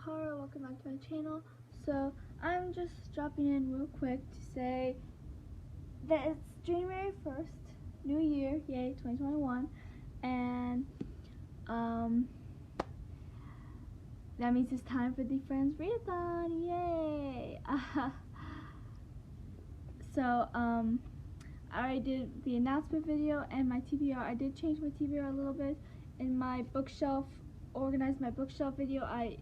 Hara, welcome back to my channel. So I'm just dropping in real quick to say that it's January 1st, new year, yay, 2021, and that means it's time for the Friends Readathon, yay! So I already did the announcement video and my TBR. I did change my TBR a little bit. In my bookshelf, organize my bookshelf video, I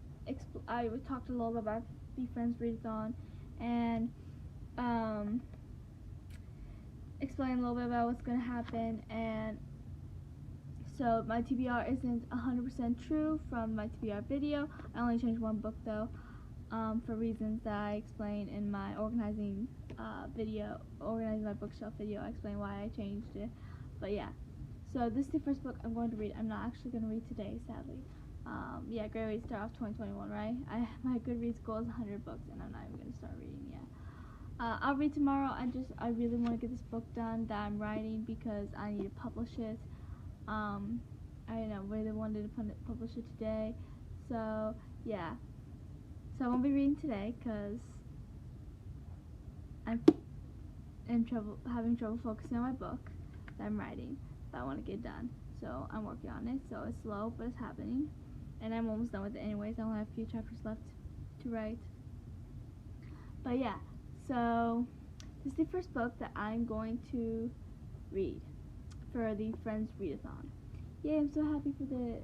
talked a little bit about the Friends Readathon and explain a little bit about what's going to happen. And so my TBR isn't 100% true from my TBR video. I only changed one book though, for reasons that I explain in my organizing my bookshelf video. I explain why I changed it. But yeah, so this is the first book I'm going to read. I'm not actually going to read today, sadly. Yeah, great way to start off 2021, right? My Goodreads goal is 100 books, and I'm not even going to start reading yet. I'll read tomorrow. I really want to get this book done that I'm writing because I need to publish it. I really wanted to publish it today. So yeah, so I won't be reading today because I'm having trouble focusing on my book that I'm writing that I want to get done. So I'm working on it. So it's slow, but it's happening, and I'm almost done with it anyways. I only have a few chapters left to write. But yeah, so this is the first book that I'm going to read for the Friends Readathon. Yay, I'm so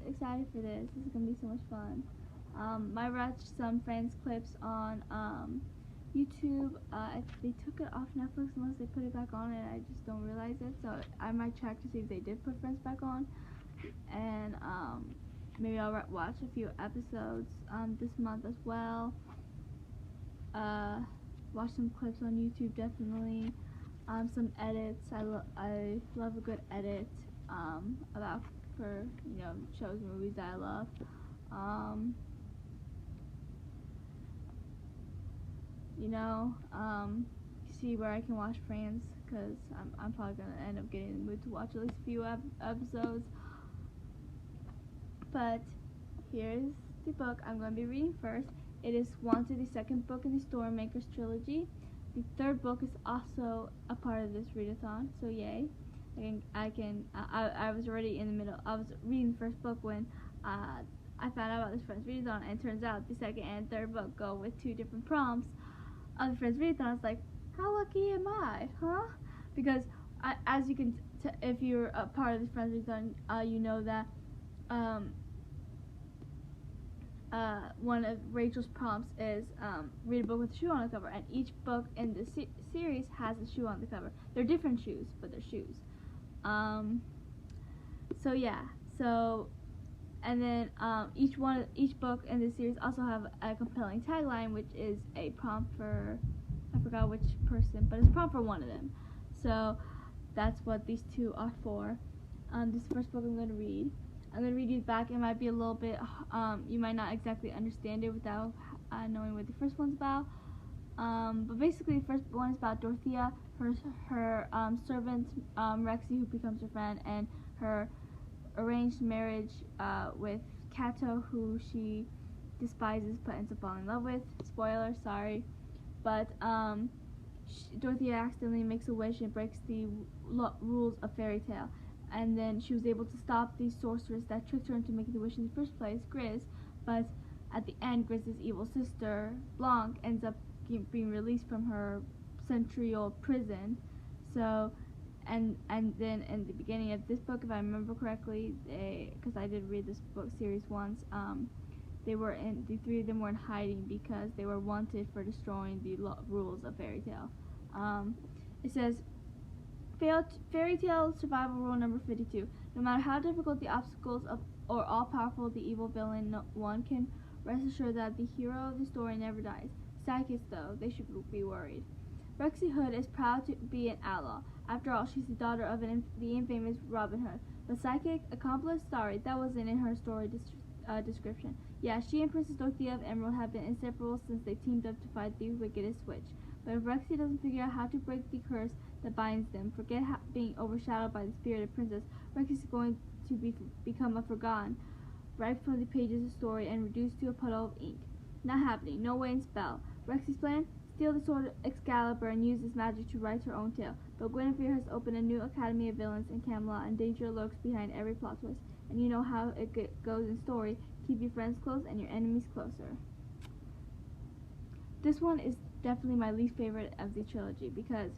excited for this. This is going to be so much fun. I watched some Friends clips on YouTube. They took it off Netflix unless they put it back on, and I just don't realize it. So I might check to see if they did put Friends back on, and maybe I'll watch a few episodes this month as well. Watch some clips on YouTube, definitely. Some edits. I love a good edit for shows and movies that I love. See where I can watch Friends, because I'm probably gonna end up getting in the mood to watch at least a few episodes. But here's the book I'm going to be reading first. It is Wanted, the second book in the Stormmakers trilogy. The third book is also a part of this readathon, so yay. I was already in the middle. I was reading the first book when I found out about this Friends Readathon, and it turns out the second and third book go with two different prompts of the Friends Readathon. It's like, how lucky am I, huh? Because as you can if you're a part of this Friends Readathon, you know that one of Rachel's prompts is read a book with a shoe on the cover, and each book in the series has a shoe on the cover. They're different shoes, but they're shoes. So yeah, and then each book in the series also have a compelling tagline, which is a prompt for, I forgot which person, but it's a prompt for one of them. So that's what these two are for. This is the first book I'm going to read. I'm going to read you back. It might be a little bit, you might not exactly understand it without knowing what the first one's about. But basically the first one is about Dorothea, her servant, Rexy, who becomes her friend, and her arranged marriage with Cato, who she despises but ends up falling in love with. Spoiler, sorry. But Dorothea accidentally makes a wish and breaks the rules of fairy tale. And then she was able to stop the sorceress that tricked her into making the wish in the first place, Grizz. But at the end, Grizz's evil sister, Blanc, ends up being released from her century-old prison. So, and then in the beginning of this book, if I remember correctly, because I did read this book series once, the three of them were in hiding because they were wanted for destroying the rules of fairy tale. It says, Fairy tale survival rule number 52. No matter how difficult the obstacles or all-powerful the evil villain, one can rest assured that the hero of the story never dies. Psychics, though, they should be worried. Rexy Hood is proud to be an outlaw. After all, she's the daughter of the infamous Robin Hood. But psychic accomplice? Sorry, that wasn't in her story description. Yeah, she and Princess Dorothea of Emerald have been inseparable since they teamed up to fight the wickedest witch. But if Rexy doesn't figure out how to break the curse that binds them, forget being overshadowed by the spirited princess, Rexy is going to become a forgotten, right from the pages of story, and reduced to a puddle of ink. Not happening. No way in spell. Rexy's plan? Steal the sword Excalibur and use this magic to write her own tale. But Guinevere has opened a new academy of villains in Camelot, and danger lurks behind every plot twist. And you know how it goes in story. Keep your friends close and your enemies closer. This one is definitely my least favorite of the trilogy because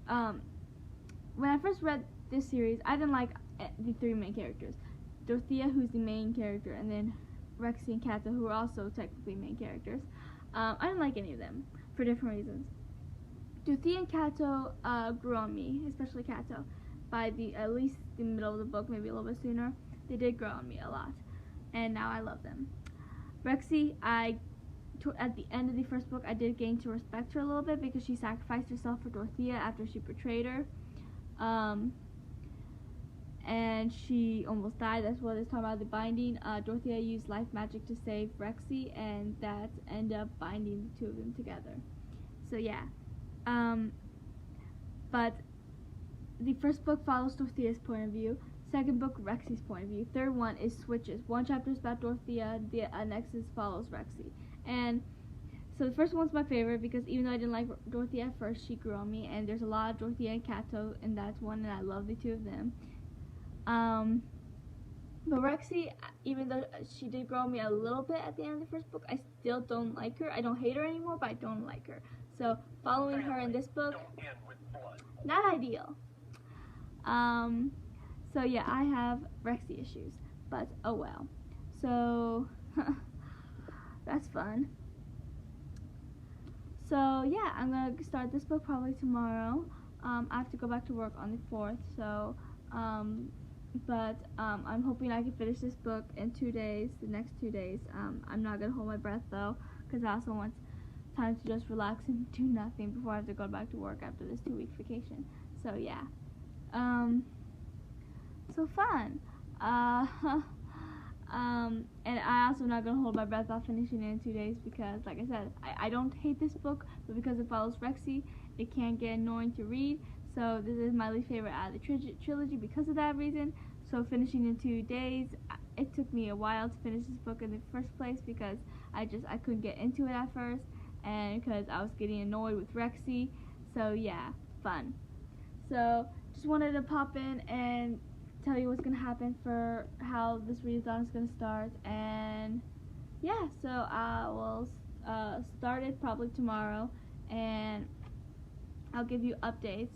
when I first read this series, I didn't like the three main characters. Dorothea, who's the main character, and then Rexy and Cato, who are also technically main characters. I didn't like any of them for different reasons. Dorothea and Cato grew on me, especially Cato. By at least the middle of the book, maybe a little bit sooner, they did grow on me a lot, and now I love them. Rexy, at the end of the first book, I did gain to respect her a little bit because she sacrificed herself for Dorothea after she betrayed her. And she almost died. That's what it's talking about, the binding. Dorothea used life magic to save Rexy, and that ended up binding the two of them together. So yeah. But the first book follows Dorothea's point of view. Second book, Rexy's point of view. Third one is switches. One chapter is about Dorothea, the next follows Rexy. And so the first one's my favorite because even though I didn't like Dorothea at first, she grew on me, and there's a lot of Dorothea and Cato in that one, and I love the two of them. But Rexy, even though she did grow on me a little bit at the end of the first book, I still don't like her. I don't hate her anymore, but I don't like her. So following her in this book, not ideal. So yeah, I have Rexy issues, but oh well. So that's fun. So yeah, I'm gonna start this book probably tomorrow. I have to go back to work on the 4th, so but I'm hoping I can finish this book in 2 days, the next 2 days. I'm not gonna hold my breath though, because I also want time to just relax and do nothing before I have to go back to work after this 2-week vacation. So yeah, so fun. And I also not gonna hold my breath off finishing it in 2 days because, like I said, I don't hate this book, but because it follows Rexy, it can get annoying to read. So this is my least favorite out of the trilogy because of that reason. So finishing in 2 days, it took me a while to finish this book in the first place because I couldn't get into it at first, and because I was getting annoyed with Rexy. So yeah, fun. So just wanted to pop in and tell you what's gonna happen for how this readathon is gonna start, and yeah, so I will start it probably tomorrow, and I'll give you updates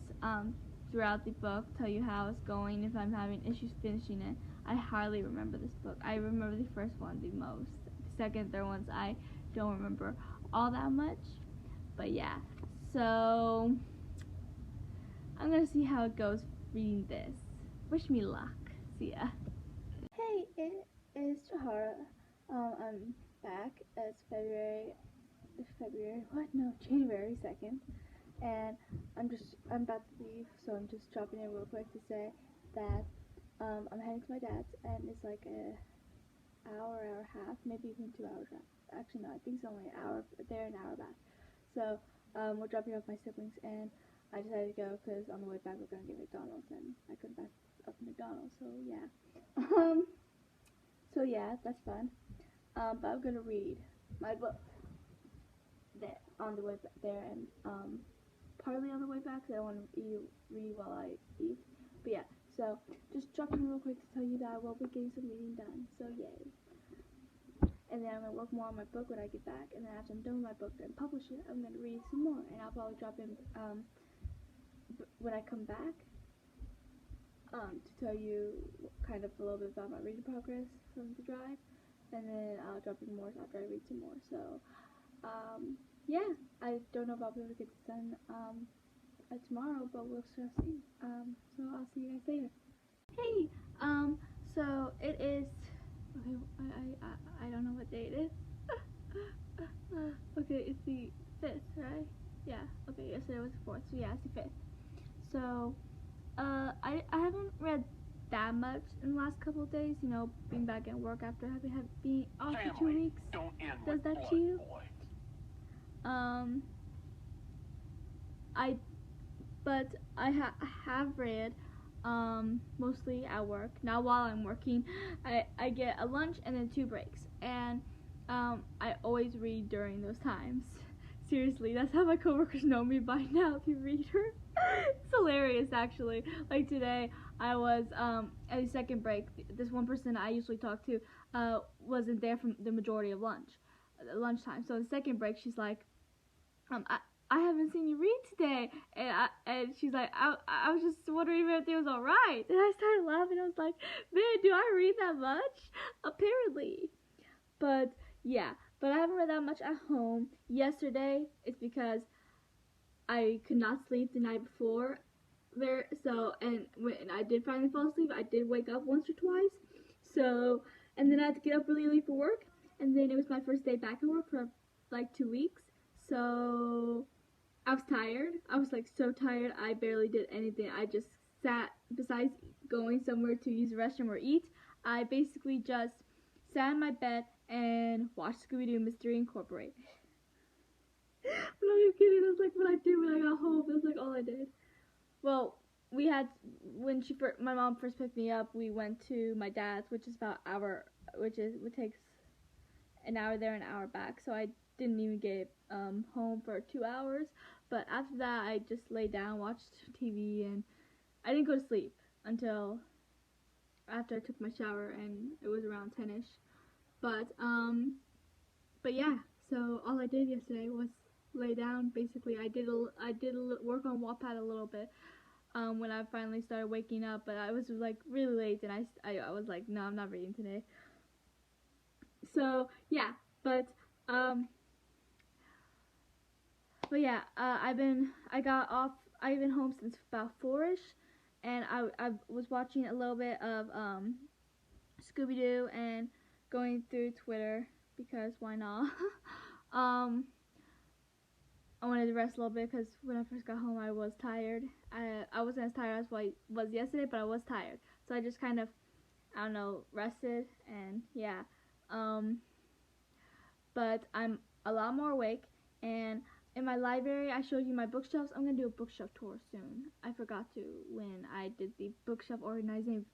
throughout the book, tell you how it's going, if I'm having issues finishing it. I hardly remember this book. I remember the first one the most. The second, third ones I don't remember all that much, but yeah, so I'm gonna see how it goes reading this. Wish me luck. See ya. Hey, it is Jahara. I'm back. It's January 2nd, and I'm about to leave, so I'm just dropping in real quick to say that I'm heading to my dad's, and it's like an hour and a half, maybe even 2 hours. Actually, no, I think it's only an hour there, an hour back. So we're dropping off my siblings, and I decided to go because on the way back we're gonna get McDonald's, and I couldn't back up McDonald's, so yeah. So yeah, that's fun. But I'm gonna read my book there on the way there, and partly on the way back because I want to read while I eat. But yeah, so just dropping real quick to tell you that I will be getting some reading done. So yay. And then I'm gonna work more on my book when I get back, and then after I'm done with my book and publish it, I'm gonna read some more, and I'll probably drop in when I come back to tell you kind of a little bit about my reading progress from the drive, and then I'll drop in more after I read some more. So yeah, I don't know if I'll be able to get this done tomorrow, but we'll still see. So I'll see you guys later. Hey, so it is, okay, I don't know what day it is. Okay, it's the 5th, right? Yeah, okay, yesterday was the 4th, so yeah, it's the 5th. So, I haven't read that much in the last couple of days, you know, being back at work after being off for 2 weeks. Does that to you? I have read, mostly at work. Now while I'm working, I get a lunch and then 2 breaks. And I always read during those times. Seriously, that's how my coworkers know me by now, the reader. It's hilarious, actually. Like today, I was at the second break. This one person I usually talk to wasn't there from the majority of lunchtime. So in the second break, she's like, I haven't seen you read today, and she's like, I was just wondering if everything was all right. And I started laughing. I was like, man, do I read that much? Apparently. But yeah, but I haven't read that much at home. Yesterday, it's because I could not sleep the night before. And when I did finally fall asleep, I did wake up once or twice. So, and then I had to get up really early for work. And then it was my first day back at work for like 2 weeks. So I was tired. I was like so tired. I barely did anything. I just sat, besides going somewhere to use the restroom or eat, I basically just sat in my bed and watched Scooby-Doo Mystery Incorporated. I'm not even kidding. That's like what I did when I got home. That's like all I did. Well, we had when my mom first picked me up. We went to my dad's, which takes an hour there, an hour back. So I didn't even get home for 2 hours. But after that, I just laid down, watched TV, and I didn't go to sleep until after I took my shower, and it was around 10ish. But yeah. So all I did yesterday was lay down. Basically, I did work on Wattpad a little bit when I finally started waking up. But I was like really late, and I was like, no, I'm not reading today. So yeah, but yeah, I've been home since about 4ish, and I was watching a little bit of Scooby-Doo and going through Twitter because why not? I wanted to rest a little bit because when I first got home I was tired. I wasn't as tired as I was yesterday, but I was tired. So I just kind of, I don't know, rested, and yeah. But I'm a lot more awake, and in my library, I showed you my bookshelves. I'm going to do a bookshelf tour soon. I forgot to when I did the bookshelf organization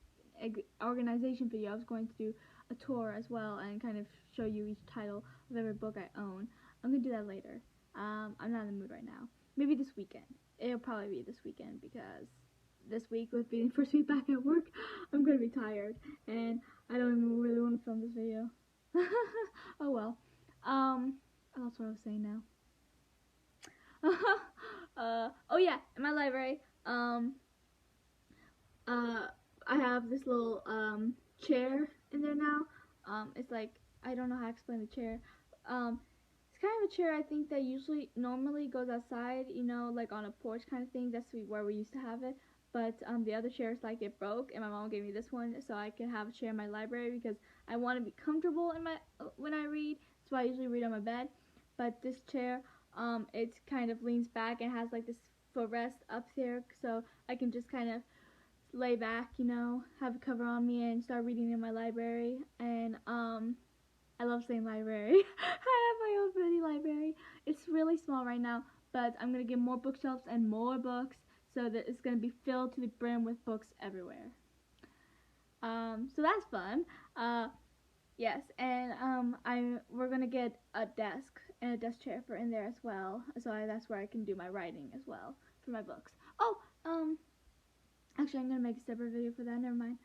video. I was going to do a tour as well and kind of show you each title of every book I own. I'm going to do that later. I'm not in the mood right now. Maybe this weekend. It'll probably be this weekend because this week, with being the first week back at work, I'm going to be tired. And I don't even really want to film this video. Oh well. That's what I was saying now. Oh yeah, in my library, I have this little, chair in there now. It's like, I don't know how to explain the chair. It's kind of a chair I think that normally goes outside, like on a porch kind of thing. That's where we used to have it. But, the other chairs, like, it broke, and my mom gave me this one so I can have a chair in my library because I want to be comfortable when I read. That's why I usually read on my bed. But this chair, it kind of leans back and has like this footrest up there, so I can just kind of lay back, have a cover on me and start reading in my library. And I love saying library. I have my own mini library. It's really small right now, but I'm gonna get more bookshelves and more books so that it's gonna be filled to the brim with books everywhere. So that's fun. Yes, and we're gonna get a desk and a desk chair for in there as well. So that's where I can do my writing as well for my books. Oh, actually, I'm gonna make a separate video for that. Never mind.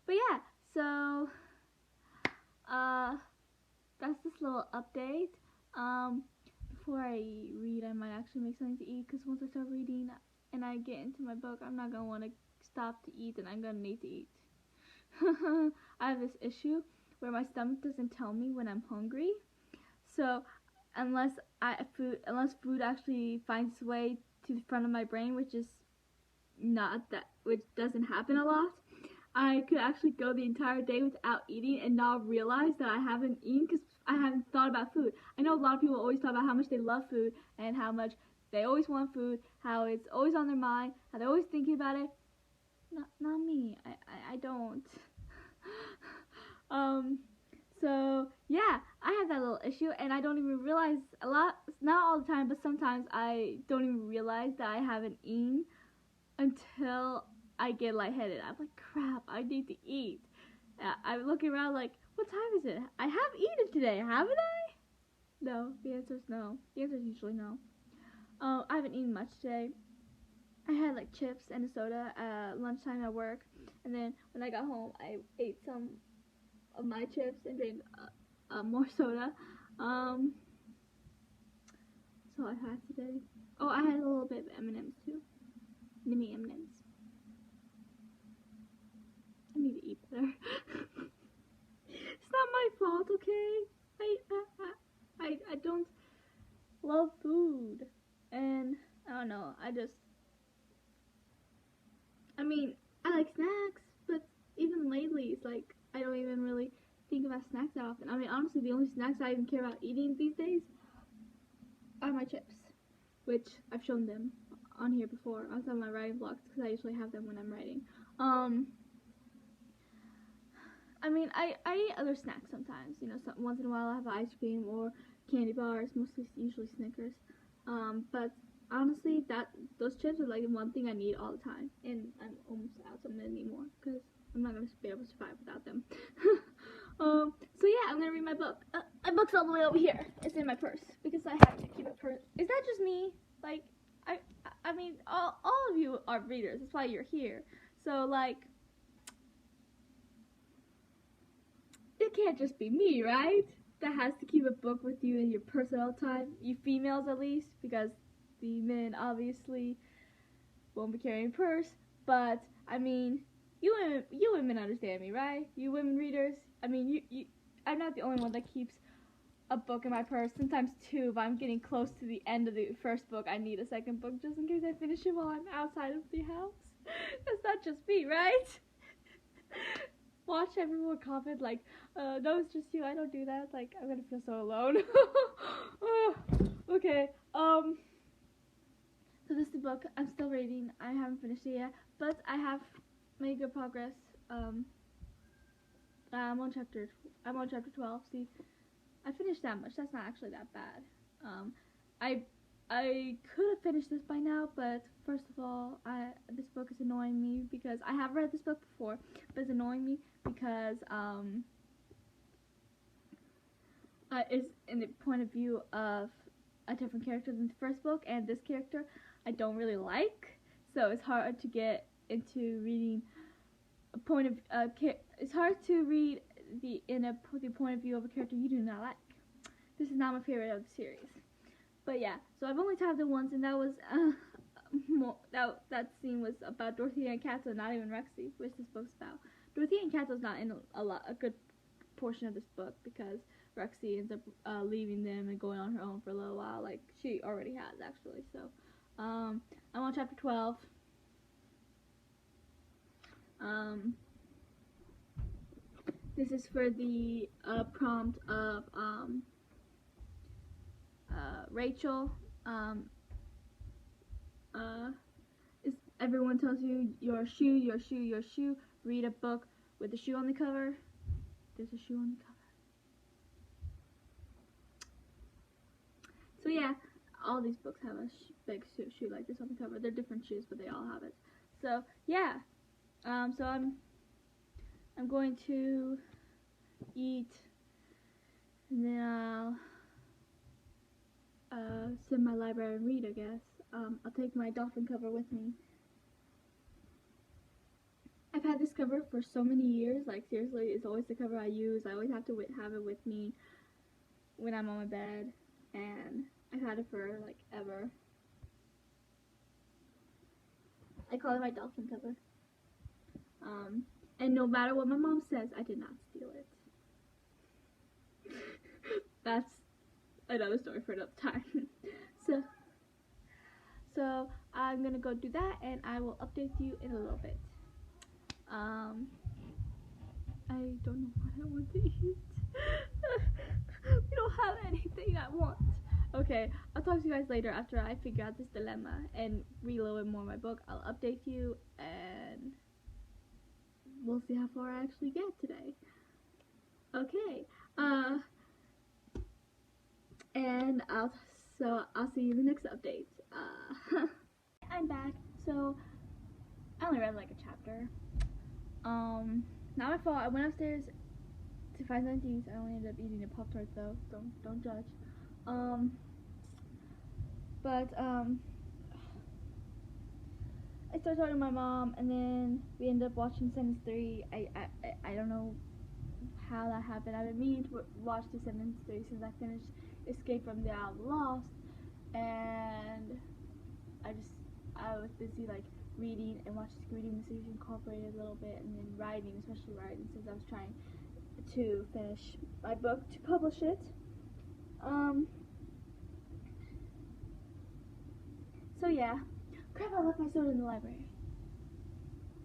But yeah, so that's this little update. Before I read, I might actually make something to eat because once I start reading and I get into my book, I'm not gonna want to stop to eat, and I'm gonna need to eat. I have this issue where my stomach doesn't tell me when I'm hungry. So unless food actually finds its way to the front of my brain, which doesn't happen a lot, I could actually go the entire day without eating and not realize that I haven't eaten because I haven't thought about food. I know a lot of people always talk about how much they love food and how much they always want food, how it's always on their mind, how they're always thinking about it. Not me. I don't. So yeah, I have that little issue, and I don't even realize not all the time, but sometimes I don't even realize that I haven't eaten until I get lightheaded. I'm like, crap, I need to eat. I'm looking around like, What time is it? I have eaten today, haven't I? No. The answer is no. The answer is usually no. I haven't eaten much today. I had like chips and a soda at lunchtime at work, and then when I got home, I ate some of my chips and drank more soda. That's all I had today. Oh, I had a little bit of M&Ms too. Mini M&Ms. I need to eat better. It's not my fault, okay? I don't love food, and I don't know. I mean, I like snacks, but even lately, it's like I don't even really think about snacks that often. I mean, honestly, the only snacks I even care about eating these days are my chips, which I've shown them on here before on some of my writing vlogs because I usually have them when I'm writing. I mean, I eat other snacks sometimes. You know, once in a while I have ice cream or candy bars, usually Snickers. But honestly, those chips are like one thing I need all the time, and I'm almost out, so I'm gonna need more because I'm not gonna be able to survive without them. So yeah, I'm gonna read my book. My book's all the way over here. It's in my purse because I have to keep it purse. Is that just me? Like, I mean, all of you are readers. That's why you're here. So like, it can't just be me, right? That has to keep a book with you in your purse at all time. You females, at least, because the men obviously won't be carrying a purse. But I mean, you women understand me, right? You women readers. I mean, I'm not the only one that keeps a book in my purse. Sometimes two. If I'm getting close to the end of the first book, I need a second book just in case I finish it while I'm outside of the house. That's not just me, right? Watch everyone comment like, no, it's just you. I don't do that. Like, I'm gonna feel so alone. Okay. So this is the book I'm still reading. I haven't finished it yet, but I have made good progress. I'm on chapter 12. See, I finished that much. That's not actually that bad. I could have finished this by now, but first of all, this book is annoying me because I have read this book before, but it's annoying me because it's in the point of view of a different character than the first book, and this character I don't really like, so it's hard to get into reading a point of it's hard to read the point of view of a character you do not like. This is not my favorite of the series. But yeah, so I've only tapped it once, and that was that scene was about Dorothea and Kato, not even Rexy, which this book's about. Dorothea and Kato's not in a good portion of this book because Rexy ends up leaving them and going on her own for a little while, like she already has actually. So I'm on chapter 12. This is for the prompt of Rachel. Is everyone tells you your shoe, read a book with a shoe on the cover. There's a shoe on the cover. So yeah, all these books have a big shoe like this on the cover. They're different shoes, but they all have it. So yeah, so I'm going to eat, and then I'll sit in my library and read, I guess. I'll take my dolphin cover with me. I've had this cover for so many years, like seriously, it's always the cover I use. I always have to have it with me when I'm on my bed, and I've had it for like ever. I call it my dolphin cover. And no matter what my mom says, I did not steal it. That's another story for another time. So I'm gonna go do that, and I will update you in a little bit. I don't know what I want to eat. We don't have anything I want. Okay, I'll talk to you guys later after I figure out this dilemma and read a little bit more of my book. I'll update you, and we'll see how far I actually get today. Okay, and I'll see you in the next update. I'm back. So I only read like a chapter. Not my fault. I went upstairs to Five Nineteen. I only ended up eating a Pop-Tart though. Don't judge. But I started talking to my mom, and then we ended up watching Sentence 3. I don't know how that happened. I've been meaning to watch the Sentence 3 since I finished Escape from the Isle of Lost, and I was busy like reading and watching reading the series incorporated a little bit, and then writing, especially writing, since I was trying to finish my book to publish it. So yeah. Crap, I left my soda in the library.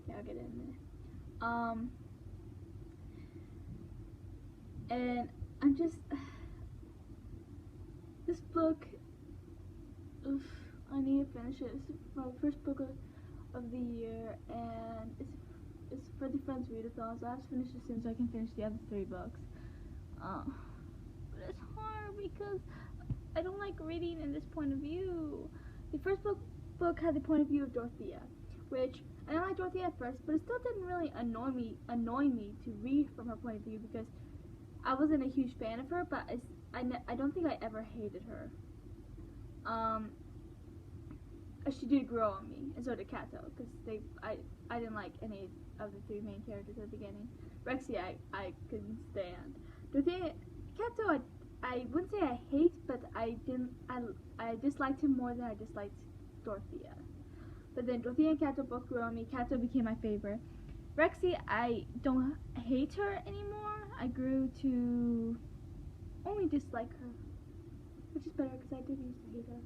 Yeah, I'll get it in a minute. And I'm just this book, oof, I need to finish it. It's my first book of the year, and it's for the Friends Readathon, so I have to finish it soon so I can finish the other 3 books. But it's hard because I don't like reading in this point of view. The first book had the point of view of Dorothea, which I didn't like Dorothea at first, but it still didn't really annoy me to read from her point of view because I wasn't a huge fan of her, but I don't think I ever hated her. She did grow on me, and so did Kato, because I didn't like any of the 3 main characters at the beginning. Rexy I couldn't stand. Dorothea, Kato I wouldn't say I hate, but I disliked him more than I disliked Dorothea. But then Dorothea and Kato both grew on me. Kato became my favorite. Rexy, I don't hate her anymore. I grew to only dislike her, which is better because I did used to hate her.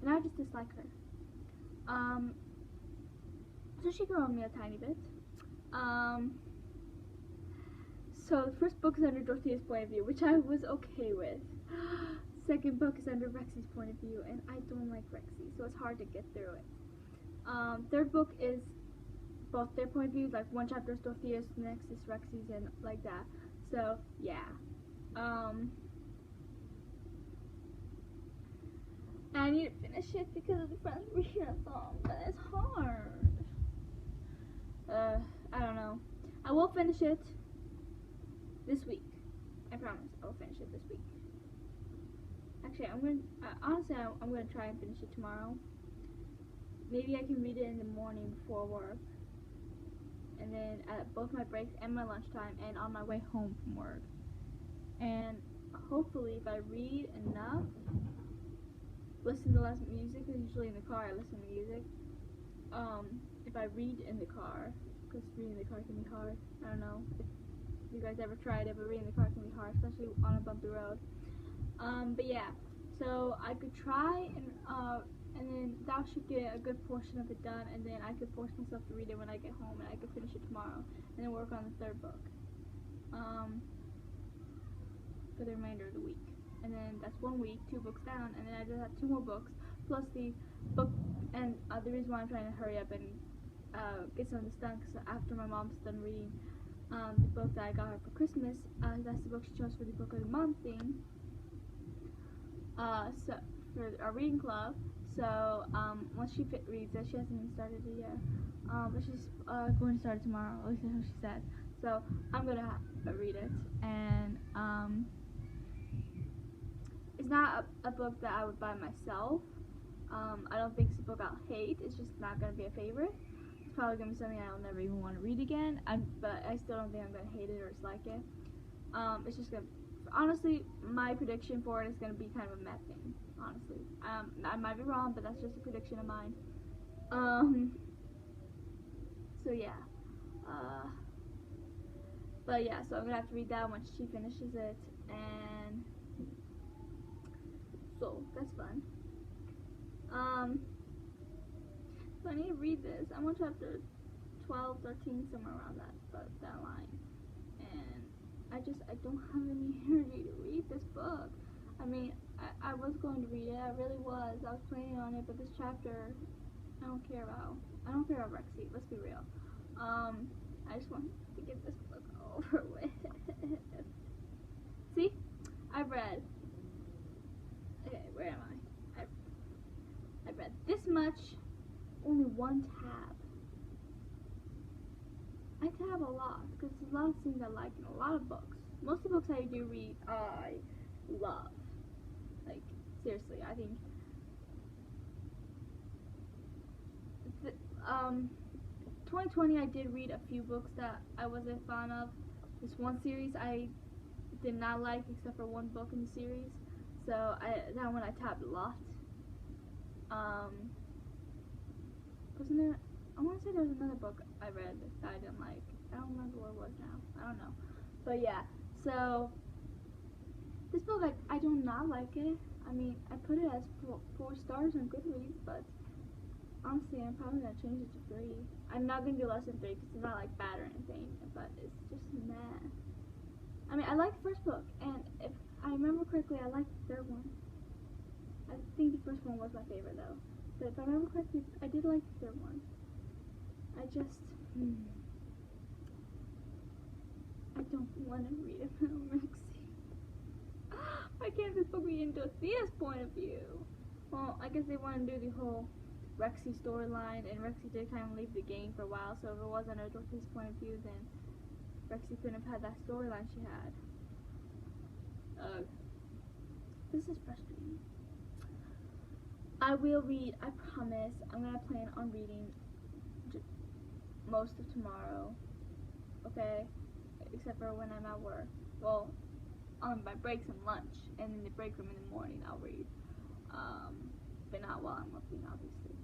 And I just dislike her. So she grew on me a tiny bit. So the first book is under Dorothea's point of view, which I was okay with. Second book is under Rexy's point of view, and I don't like Rexy, so it's hard to get through it. Third book is both their point of view, like one chapter is Dorothea's, next is Rexy's, and like that. So yeah. I need to finish it because of the Friends Readathon, but it's hard. I don't know. I will finish it this week. I promise. I will finish it this week. Actually, honestly, I'm gonna try and finish it tomorrow. Maybe I can read it in the morning before work, and then at both my breaks and my lunchtime, and on my way home from work. And hopefully, if I read enough, listen to less music, because usually in the car I listen to music. If I read in the car, because reading in the car can be hard. I don't know if you guys ever tried it, but reading in the car can be hard, especially on a bumpy road. But yeah, so I could try, and then that should get a good portion of it done, and then I could force myself to read it when I get home, and I could finish it tomorrow, and then work on the 3rd book, for the remainder of the week. And then that's 1 week, 2 books down, and then I just have 2 more books, plus the book, and the reason why I'm trying to hurry up and get some of this done, because after my mom's done reading the book that I got her for Christmas, that's the book she chose for the book of the month thing, so for our reading club. So once she reads it, she hasn't even started it yet, but she's going to start it tomorrow, at least that's what she said. So I'm gonna read it, and it's not a book that I would buy myself. I don't think it's a book I'll hate. It's just not gonna be a favorite. It's probably gonna be something I'll never even want to read again. But I still don't think I'm gonna hate it or dislike it. It's just gonna, honestly, my prediction for it is gonna be kind of a meh thing. Honestly, I might be wrong, but that's just a prediction of mine. So yeah. But yeah, so I'm gonna have to read that once she finishes it, and so that's fun. So I need to read this. I'm on chapter 12, 13, somewhere around that line, and I don't have any energy to read this book. I mean, I was going to read it. I really was. I was planning on it, but this chapter, I don't care about. I don't care about Rexy. Let's be real. I just want to get this book over with. See, I've read. Okay, where am I? I've read this much, only 1 tab. I tab a lot because there's a lot of things I like in a lot of books. most of the books I do read, I love. Like, seriously, I think, th- um, 2020 I did read a few books that I wasn't fond of. This one series I did not like except for one book in the series, so that one I tabbed a lot. Wasn't there? I want to say there was another book I read that I didn't like. I don't remember what it was now. I don't know, but yeah. So this book I do not like it. I mean, I put it as 4 stars on Goodreads, but honestly, I'm probably gonna change it to 3. I'm not gonna do less than 3 because it's not like bad or anything, but it's just meh. I mean, I liked the first book, and if I remember correctly, I liked the third one. I think the first one was my favorite though, but if I remember correctly, I did like the third one. I just, I don't want to read about Rexy. Why can't this book be in Dorothea's point of view? Well, I guess they want to do the whole Rexy storyline, and Rexy did kind of leave the game for a while, so if it wasn't under Dorothea's point of view, then Rexy couldn't have had that storyline she had. Ugh. This is frustrating. I will read, I promise. I'm going to plan on reading most of tomorrow, okay? Except for when I'm at work. Well, on my breaks and lunch, and in the break room in the morning I'll read. But not while I'm working, obviously.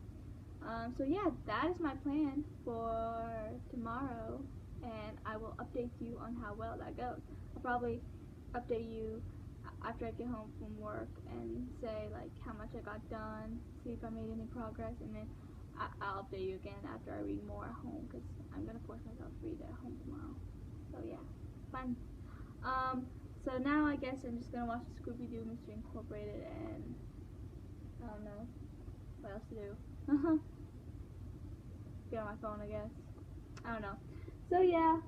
So yeah, that is my plan for tomorrow, and I will update you on how well that goes. I'll probably update you after I get home from work and say like how much I got done, see if I made any progress, and then I'll update you again after I read more at home, because I'm gonna force myself to read at home tomorrow. So yeah, fun. So now I guess I'm just gonna watch Scooby-Doo Mystery Incorporated, and I don't know what else to do. Get on my phone, I guess. I don't know. So yeah,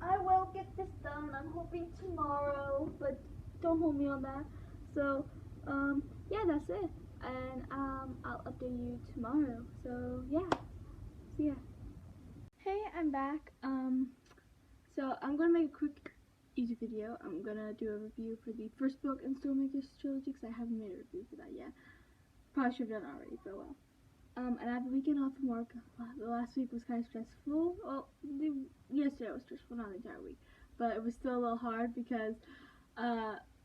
I will get this done. I'm hoping tomorrow, but don't hold me on that. So yeah, that's it, and I'll update you tomorrow. So yeah, see ya. Hey, I'm back. So I'm gonna make a quick easy video. I'm gonna do a review for the first book in Stormmakers trilogy, because I haven't made a review for that yet. Probably should have done it already, but well. And I have the weekend off from work. The last week was kind of stressful. Well, yesterday was stressful, not the entire week, but it was still a little hard because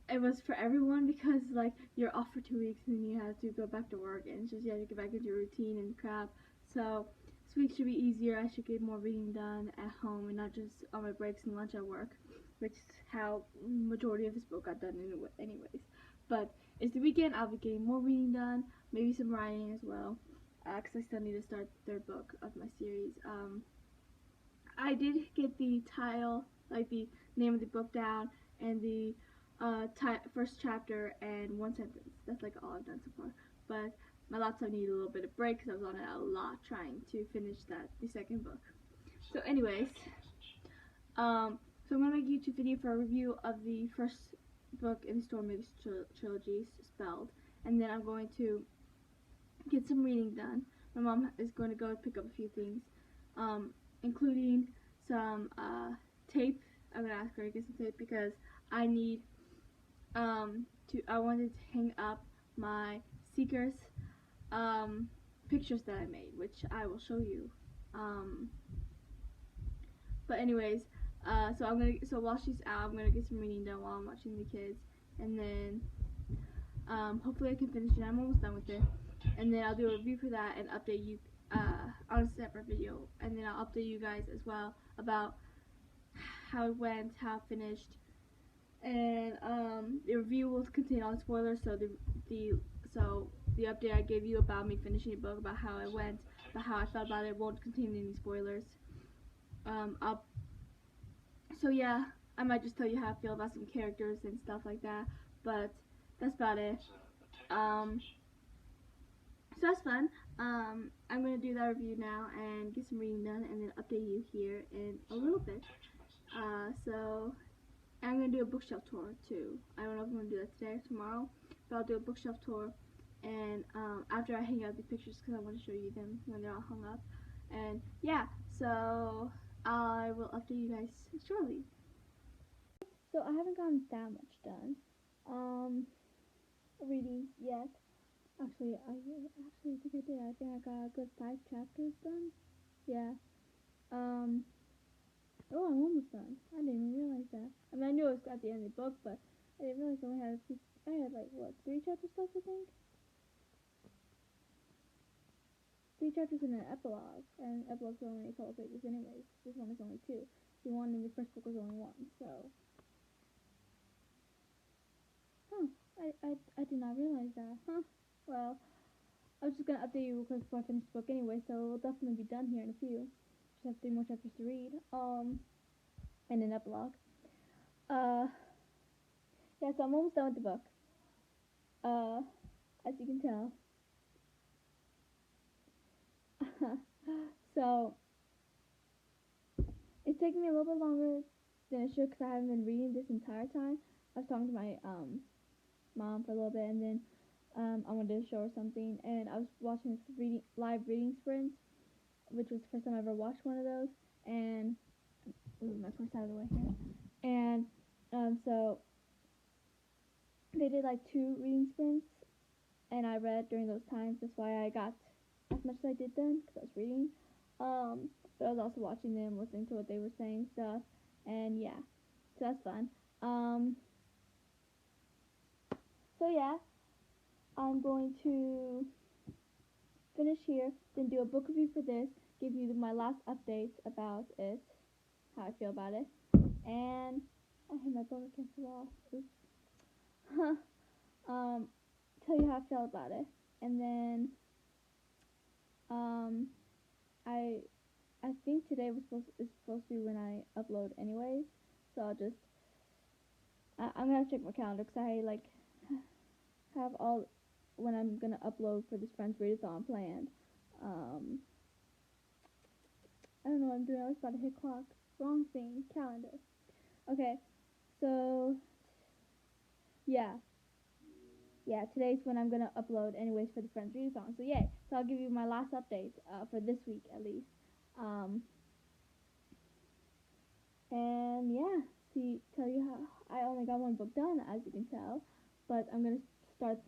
it was for everyone, because like you're off for 2 weeks and then you have to go back to work, and it's just you have to get back into your routine and crap. So this week should be easier. I should get more reading done at home and not just on my breaks and lunch at work, which is how majority of this book got done anyways. But it's the weekend. I'll be getting more reading done, maybe some writing as well, because I still need to start the third book of my series. I did get the title, like the name of the book down, and the first chapter and one sentence. That's like all I've done so far. But my laptop needed a little bit of break because I was on it a lot trying to finish the second book. So anyways, so I'm gonna make a YouTube video for a review of the first book in the Stormmakers trilogy, Spelled, and then I'm going to get some reading done. My mom is going to go and pick up a few things, including some tape. I'm gonna ask her to get some tape because I need I wanted to hang up my Seekers pictures that I made, which I will show you. But anyways, so while she's out, I'm gonna get some reading done while I'm watching the kids, and then hopefully I can finish it. I'm almost done with it, and then I'll do a review for that and update you on a separate video, and then I'll update you guys as well about how it went, how it finished, and the review will contain all the spoilers. So the update I gave you about me finishing the book, about how it went, about how I felt about it, won't contain any spoilers. So yeah, I might just tell you how I feel about some characters and stuff like that, but that's about it. So that's fun. I'm gonna do that review now and get some reading done, and then update you here in a little bit. So I'm gonna do a bookshelf tour too. I don't know if I'm gonna do that today or tomorrow, but I'll do a bookshelf tour, and after I hang out the pictures, because I want to show you them when they're all hung up. And yeah, so I will update you guys shortly. So I haven't gotten that much done. Reading yet. Actually, I think I did. I think I got a good 5 chapters done. Yeah. Um. Oh, I'm almost done. I didn't even realize that. I mean, I knew it was at the end of the book, but I didn't realize I only had a few. I had like what 3 chapters left, I think. 3 chapters in an epilogue, and epilogues are only a couple pages, anyways. This one is only 2. The one in the first book was only 1. So, I did not realize that. Well, I was just gonna update you real quick before I finish the book anyway, so it will definitely be done here in a few. Just have 3 more chapters to read. And an epilogue. Yeah, so I'm almost done with the book. As you can tell. So, it's taking me a little bit longer than it should because I haven't been reading this entire time. I was talking to my mom for a little bit, and then I wanted to show her something, and I was watching this live reading sprints, which was the first time I ever watched one of those, and move my purse out of the way here, and so they did like 2 reading sprints, and I read during those times. That's why I got as much as I did then, because I was reading, but I was also watching them, listening to what they were saying, stuff, and yeah, so that's fun. So yeah, I'm going to finish here, then do a book review for this, give you my last updates about it, how I feel about it, and I hit my book against the wall. Oops. Tell you how I feel about it, and then I think today is supposed to be when I upload anyways, so I'm gonna check my calendar because I like have all when I'm gonna upload for this Friends Readathon planned. I don't know what I'm doing. I was about to hit clock. Wrong thing. Calendar. Okay. So yeah. Today's when I'm gonna upload anyways for the Friends Readathon. So yay. So I'll give you my last update for this week at least. And yeah, tell you how I only got 1 book done, as you can tell, but I'm gonna start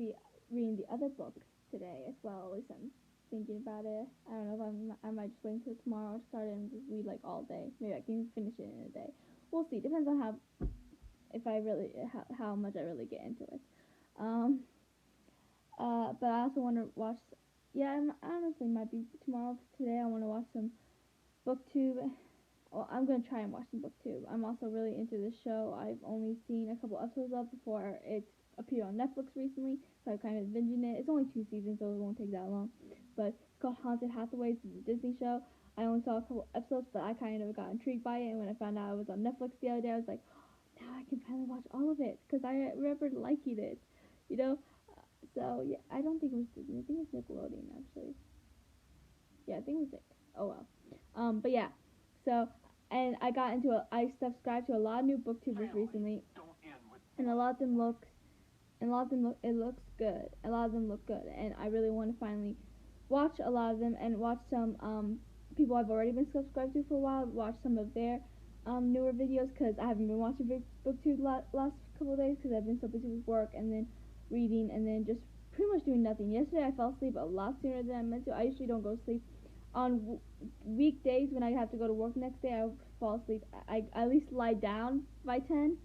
reading the other book today as well. At least I'm thinking about it. I don't know if I might just wait until tomorrow to start it and just read like all day. Maybe I can finish it in a day. We'll see. Depends on how much I really get into it. But I also want to watch. Yeah, I honestly might be tomorrow. Today I want to watch some BookTube. Well, I'm gonna try and watch some BookTube. I'm also really into this show. I've only seen a couple episodes of before it appeared on Netflix recently, so I'm kind of binging it. It's only 2 seasons, so it won't take that long. But it's called Haunted Hathaway. It's a Disney show. I only saw a couple episodes, but I kind of got intrigued by it. And when I found out it was on Netflix the other day, I was like, now I can finally watch all of it because I remember liking it, you know. So yeah, I don't think it was Disney. I think it was Nickelodeon actually. Yeah, I think it was Nick. Oh well. But yeah. So, and I subscribed to a lot of new booktubers recently, and a lot of them it looks good. A lot of them look good, and I really want to finally watch a lot of them and watch some people I've already been subscribed to for a while. Watch some of their newer videos because I haven't been watching booktube last couple of days because I've been so busy with work and then reading and then just pretty much doing nothing. Yesterday I fell asleep a lot sooner than I meant to. I usually don't go to sleep on weekdays when I have to go to work next day. I fall asleep. I at least lie down by 10.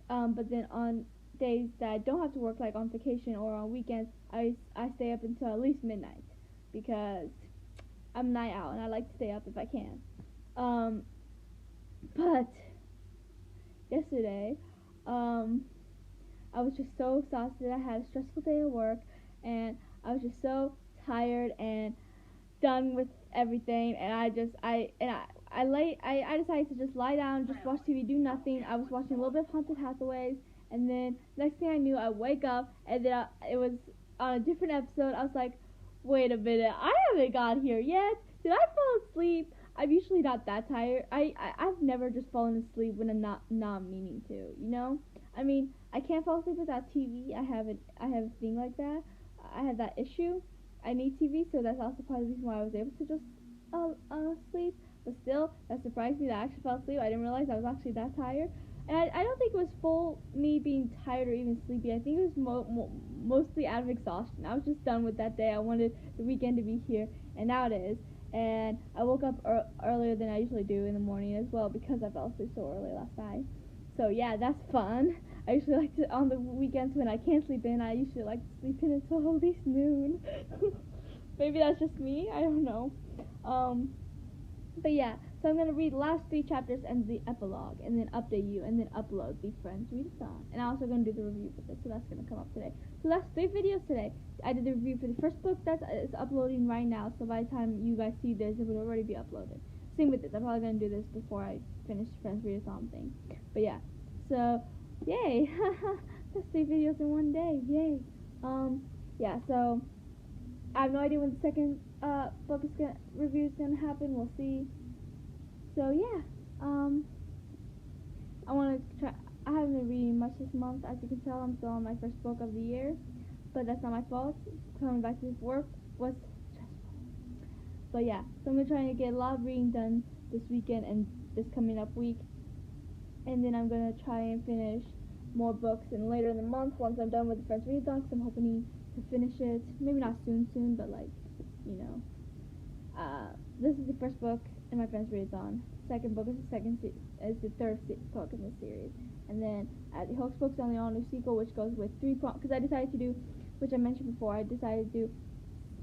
But then on days that I don't have to work, like on vacation or on weekends, I stay up until at least midnight because I'm a night owl and I like to stay up if I can. But yesterday, I was just so exhausted. I had a stressful day at work, and I was just so tired and done with everything. And I decided to just lie down, just watch TV, do nothing. I was watching a little bit of Haunted Hathaways, and then next thing I knew, I wake up, and then it was on a different episode. I was like, wait a minute, I haven't got here yet. Did I fall asleep? I'm usually not that tired. I've never just fallen asleep when I'm not meaning to, you know? I mean, I can't fall asleep without TV. I have a thing like that. I have that issue. I need TV, so that's also part of the reason why I was able to just sleep. But still, that surprised me that I actually fell asleep. I didn't realize I was actually that tired. And I don't think it was full me being tired or even sleepy. I think it was mostly out of exhaustion. I was just done with that day. I wanted the weekend to be here, and now it is. And I woke up earlier than I usually do in the morning as well because I fell asleep so early last night. So yeah, that's fun. I usually like to, on the weekends when I can't sleep in, I usually like to sleep in until at least noon. Maybe that's just me. I don't know. But yeah, so I'm gonna read the last 3 chapters and the epilogue, and then update you, and then upload the Friends Readathon. And I'm also gonna do the review for this, so that's gonna come up today. So that's 3 videos today. I did the review for the first book that's it's uploading right now. So by the time you guys see this, it would already be uploaded. Same with this. I'm probably gonna do this before I finish Friends Readathon thing. But yeah, so yay, that's 3 videos in one day. Yay. Yeah. So I have no idea when the second book review is gonna happen. We'll see. So yeah, I want to try. I haven't been reading much this month, as you can tell. I'm still on my first book of the year, but that's not my fault. Coming back to work was stressful. But yeah, so I'm gonna try to get a lot of reading done this weekend and this coming up week, and then I'm gonna try and finish more books. And later in the month, once I'm done with the Friends Readathon, I'm hoping to finish it. Maybe not soon, but like, you know. This is the first book in my Friends Readathon. Second book is the third book in the series. And then the Hoax book's on the all-new sequel, which goes with 3 prompts. Because I decided to do, which I mentioned before, I decided to do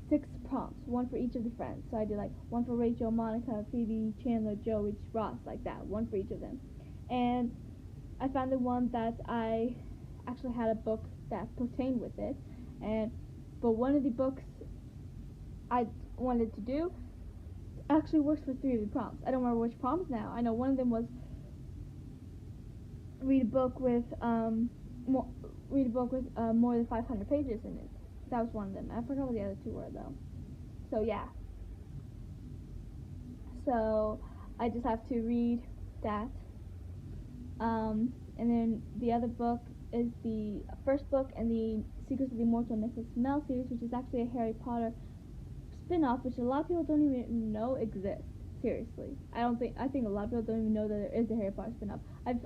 6 prompts, 1 for each of the friends. So I did like 1 for Rachel, Monica, Phoebe, Chandler, Joey, Ross, like that. 1 for each of them. And I found the one that I actually had a book that pertained with it. But one of the books I wanted to do actually works for 3 of the prompts. I don't remember which prompts now. I know one of them was read a book with more than 500 pages in it. That was one of them. I forgot what the other 2 were though. So yeah. So I just have to read that. And then the other book is the first book in the Secrets of the Immortal Nicholas Flamel series, which is actually a Harry Potter spin-off, which a lot of people don't even know exists. Seriously, I think a lot of people don't even know that there is a Harry Potter spin-off.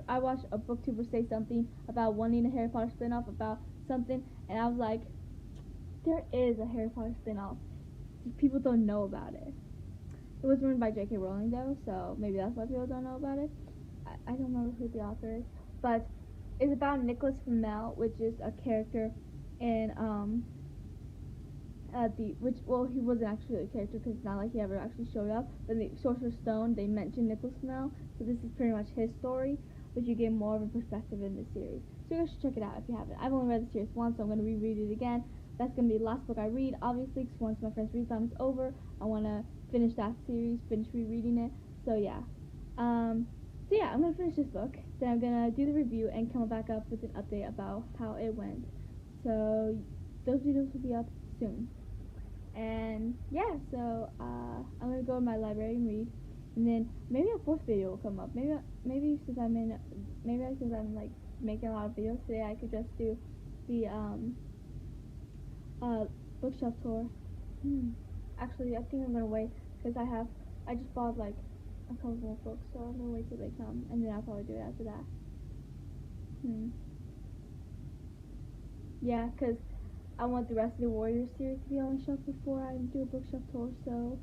I watched a booktuber say something about wanting a Harry Potter spin-off about something, and I was like, there is a Harry Potter spin-off. People don't know about it. It was written by J.K. Rowling though, so maybe that's why people don't know about it. I don't remember who the author is, but it's about Nicholas Flamel, which is a character in he wasn't actually a character because it's not like he ever actually showed up. But in the Sorcerer's Stone, they mentioned Nicholas Flamel, so this is pretty much his story, but you get more of a perspective in this series. So you guys should check it out if you haven't. I've only read the series once, so I'm going to reread it again. That's going to be the last book I read, obviously, because once my Friends Readathon is over, I want to finish that series, finish rereading it. So yeah. So yeah, I'm going to finish this book, then I'm going to do the review and come back up with an update about how it went. So those videos will be up soon. And yeah, so I'm gonna go to my library and read, and then maybe a 4th video will come up. Maybe since I'm like making a lot of videos today, I could just do the bookshelf tour. Actually, I think I'm gonna wait because I just bought like a couple more books, so I'm gonna wait till they come, and then I'll probably do it after that. Yeah, because I want the rest of the Warriors series to be on the shelf before I do a bookshelf tour. So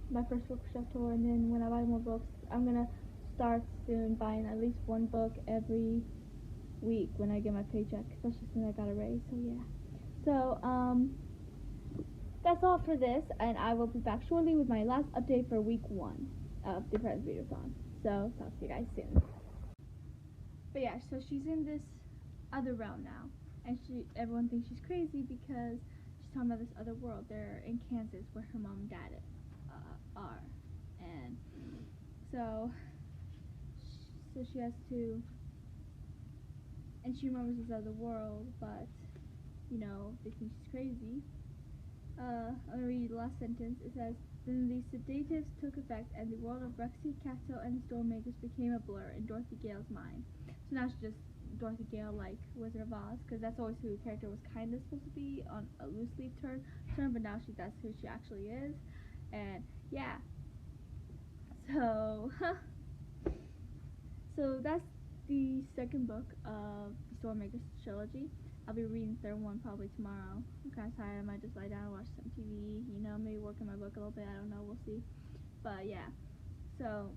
my first bookshelf tour, and then when I buy more books, I'm gonna start soon buying at least 1 book every week when I get my paycheck, especially since I got a raise. So yeah. So that's all for this, and I will be back shortly with my last update for week 1 of the Friends Readathon. So talk to you guys soon. But yeah, so she's in this other realm now, and everyone thinks she's crazy because she's talking about this other world. They're in Kansas where her mom and dad are, and so she has to, and she remembers this other world, but they think she's crazy. I'm gonna read the last sentence. It says, "Then the sedatives took effect, and the world of Rexy, Cato, and the Stormmakers became a blur in Dorothy Gale's mind." So now she's just Dorothy Gale, like Wizard of Oz, because that's always who the character was kind of supposed to be on a loose leaf turn, but now that's who she actually is, and yeah. So, so the second book of the Stormmakers trilogy. I'll be reading the third one probably tomorrow. I'm kind of tired. I might just lie down and watch some TV. You know, maybe work on my book a little bit. I don't know. We'll see. But yeah. So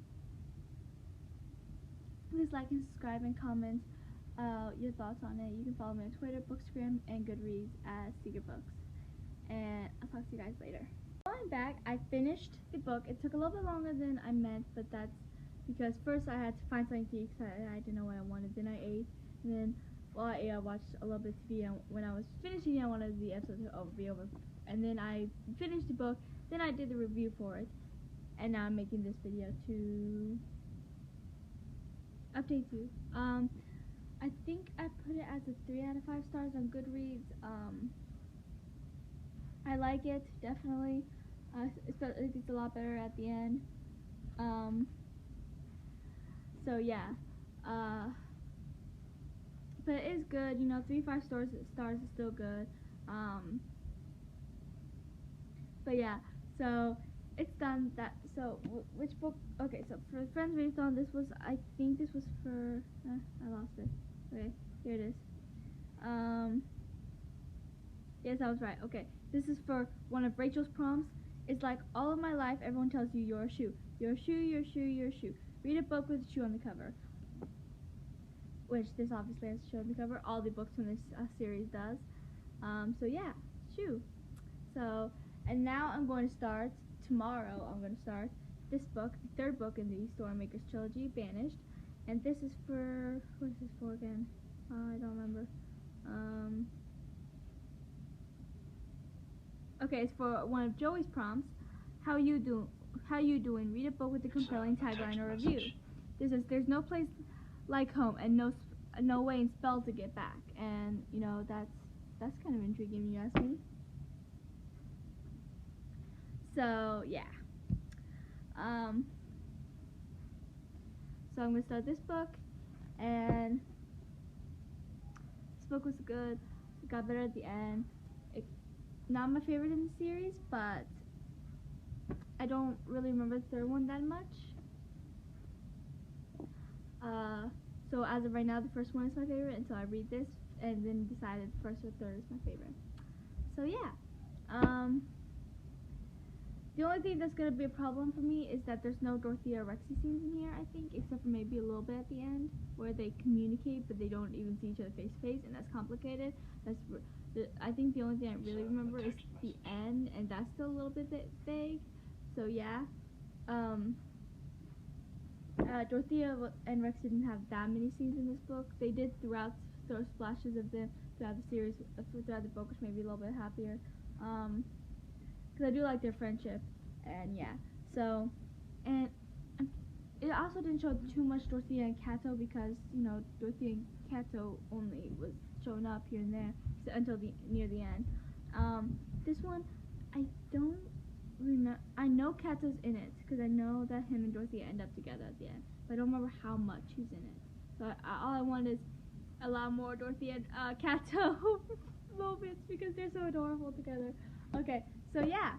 please like and subscribe and comment your thoughts on it. You can follow me on Twitter, Bookstagram, and Goodreads at Secret Books. And I'll talk to you guys later. Going back, I finished the book. It took a little bit longer than I meant, but that's because first I had to find something to eat because I didn't know what I wanted. Then I ate, and then while I ate, I watched a little bit of TV. And when I was finishing, I wanted the episode to be over. And then I finished the book. Then I did the review for it, and now I'm making this video to update you. I think I put it as a 3 out of 5 stars on Goodreads. I like it, definitely. It's a lot better at the end. So yeah. But it is good, 3 5 stars is still good. But yeah, so it's done. Which book? Okay, so for Friends Readathon, I think this was for, I lost it. Okay, here it is. Yes, I was right. Okay, this is for one of Rachel's prompts. It's like all of my life, everyone tells you you're a shoe. You're a shoe, you're a shoe, you're a shoe. Read a book with a shoe on the cover. Which this obviously has a shoe on the cover. All the books from this series does. So yeah, shoe. So, and now tomorrow I'm going to start this book, the third book in the Stormmakers trilogy, Banished. And this is for, what is this for again? I don't remember. Okay, it's for one of Joey's prompts. How you doing? Read a book with a compelling tagline or review. This is there's no place like home and no way in spell to get back. And that's kind of intriguing, you ask me. So yeah. So I'm gonna start this book, and this book was good. It got better at the end. Not my favorite in the series, but I don't really remember the third one that much. So as of right now, the first one is my favorite until I read this and then decided the first or third is my favorite. So yeah. The only thing that's gonna be a problem for me is that there's no Dorothea or Rexy scenes in here, I think, except for maybe a little bit at the end where they communicate but they don't even see each other face to face, and that's complicated. I think the only thing I really remember is the end, and that's still a little bit vague. So yeah. Dorothea and Rex didn't have that many scenes in this book. They did throughout splashes of them throughout the series, throughout the book, which made me a little bit happier. Because I do like their friendship, and yeah. So, and it also didn't show too much Dorothea and Kato because Dorothea and Kato only was showing up here and there until near the end. This one, I don't remember. I know Kato's in it because I know that him and Dorothea end up together at the end, but I don't remember how much he's in it. So all I want is a lot more Dorothea and Kato moments because they're so adorable together. Okay, so yeah.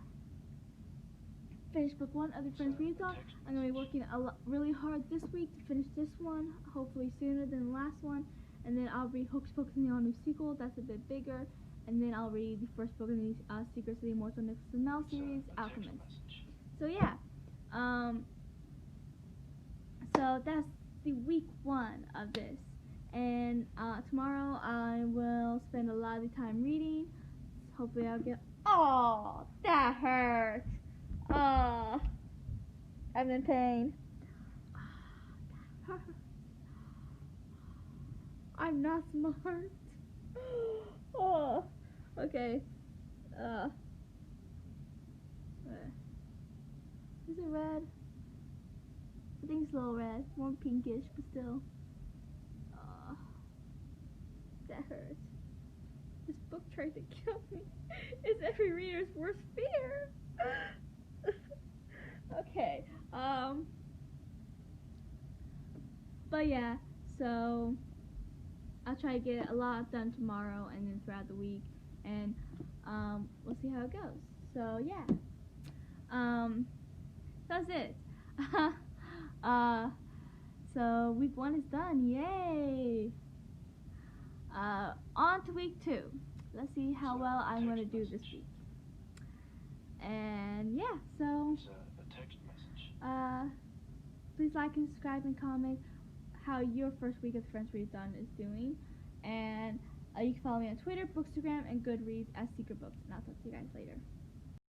Finished book 1 of the Friends Readathon. I'm going to be working really hard this week to finish this one, hopefully sooner than the last one. And then I'll read Hocus Pocus and the All New Sequel, that's a bit bigger. And then I'll read the first book in the Secrets of the Immortal Nicholas Flamel series, Alchemist. So yeah. So that's the week 1 of this. And tomorrow I will spend a lot of the time reading. Hopefully I'll get... Oh, that hurt. Oh, I'm in pain. I'm not smart. Oh, okay. Is it red? I think it's a little red, more pinkish, but still. That hurts. This book tried to kill me. It's every reader's worst fear. Okay. But yeah, so I'll try to get a lot done tomorrow and then throughout the week, and we'll see how it goes. So yeah. That's it. So week 1 is done. Yay! On to week 2. Let's see how well I'm going to do this week. And yeah, so please like and subscribe and comment how your first week of the French Readathon is doing. And you can follow me on Twitter, Bookstagram, and Goodreads as Secret Books. And I'll talk to you guys.